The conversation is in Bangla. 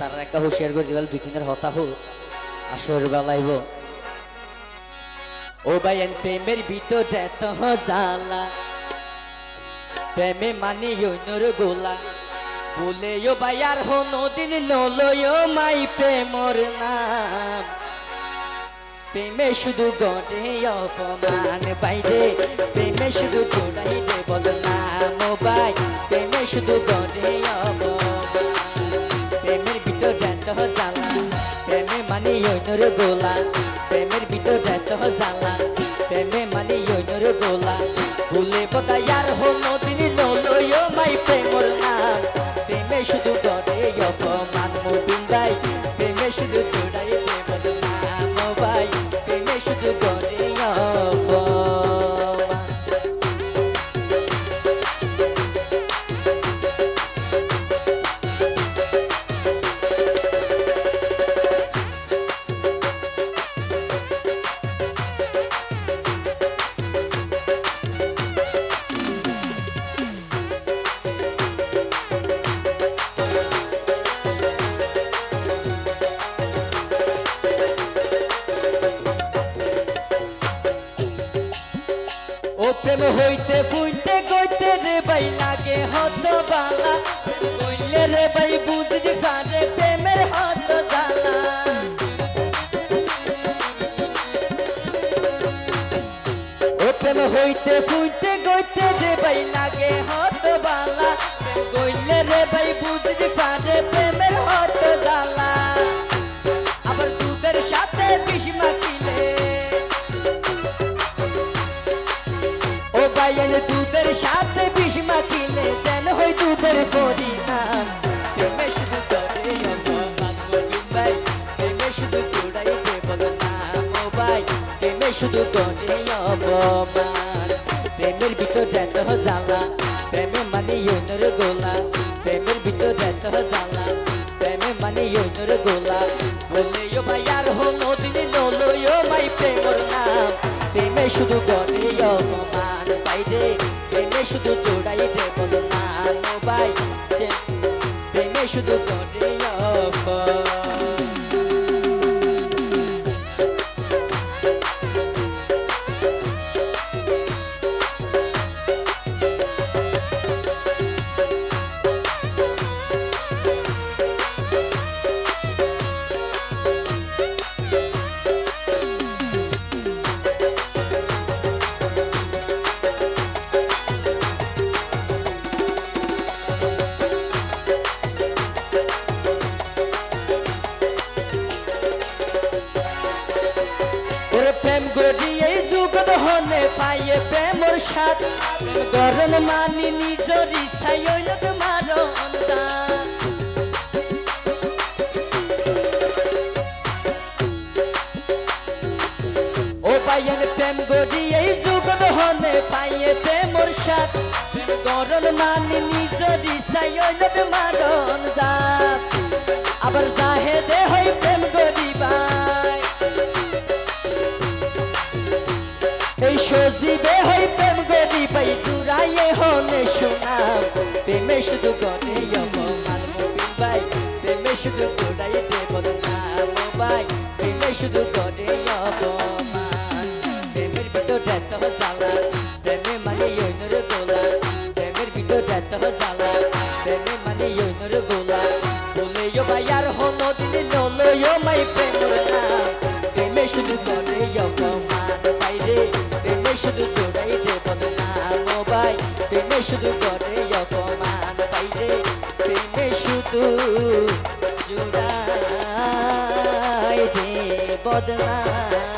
তারা একটা হুঁশিয়ার করে দিবাল দুই তিনের হতা হোক আসর বেলাইব ও ভাই প্রেমের ভিতরে তো জ্বালা প্রেমে মানে অন্যর গোলা বলে ও ভাই আর হনদিন নলয় মাই প্রেমর নাম প্রেমে শুধু গড়ে অপমান বাইরে প্রেমে শুধু গোড়াই দে বদনাম ও ভাই প্রেমে শুধু গড়ে অপমান প্রেমের ভিতরে তো জ্বালা প্রেমে মানে অন্যর গোলা প্রেমের ভিতরে তো জ্বালা প্রেমে মানে অন্যর গোলা ভুলে বোধা আর হনদিন নলয় মাই প্রেমর নাম প্রেমে শুধু গড়ে অপমান মুবিন ভাই প্রেমে শুধু জোড়াই দে বদনাম ও ভাই প্রেমে শুধু গড়ে অপমান ও প্রেম হইতে ফুইতে গইতে রে ভাই লাগে হত বালা কইলে রে ভাই বুঝদি পারে প্রেমের হত জালা ও প্রেম হইতে ফুইতে গইতে রে ভাই লাগে হত বালা কইলে রে ভাই বুঝদি পারে প্রেমের হত জালা আবার দুধের সাথে বিষ মাখিলে দুধের সাথে বিষ মাখিলে যেন হয় দুধের পরিণাম প্রেমে শুধু করে অপমান মুবিন ভাই প্রেমে শুধু জোড়াই দে বদনাম ও ভাই প্রেমে শুধু করে অপমান প্রেমের ভিতরে তো জ্বালা প্রেমে মানে অন্যর গোলা প্রেমের ভিতরে তো জ্বালা প্রেমে মানে অন্যর গোলা বলে ও ভাই আর হনদিন নলয় মাই প্রেমর নাম প্রেমে শুধু করে অপমান বাইরে প্রেমে শুধু জোড়াই দে বদনাম ও ভাই প্রেমে শুধু করে অপমান প্রেম গড়ি এই যুগত হনে পাইয়ে প্রেমর সাথ প্রেম গরণ মানি নিজর ইচ্ছাই অন্যক মারণ ও পাইয়েন প্রেম গড়ি এই যুগত হনে পাইয়ে প্রেমর সাথ প্রেম গরণ মানি নিজর ইচ্ছাই অন্যক মারণ যাত আবার যাহে দে হয় প্রেম গড়ি বাই এই সজীবে হই প্রেম গড়ি পাই জুড়াইয়ে হনে শোনাম প্রেমে শুধু গড়ে অপমান মুবিন ভাই প্রেমে শুধু জোড়াই দে বদনাম ও ভাই প্রেমে শুধু গড়ে অপমান প্রেমের ভিতরে তো জ্বালা প্রেমে মানে অন্যর গোলা প্রেমের ভিতরে তো জ্বালা প্রেমে মানে অন্যর গোলা বলে ও ভাই আর হনদিন নলয় মাই প্রেমর নাম প্রেমে শুধু গড়ে অপমান বাইরে প্রেমে শুধু জোড়াই দে বদনাম ও ভাই প্রেমে শুধু করে অপমান বাইরে প্রেমে শুধু জোড়াই দে বদনাম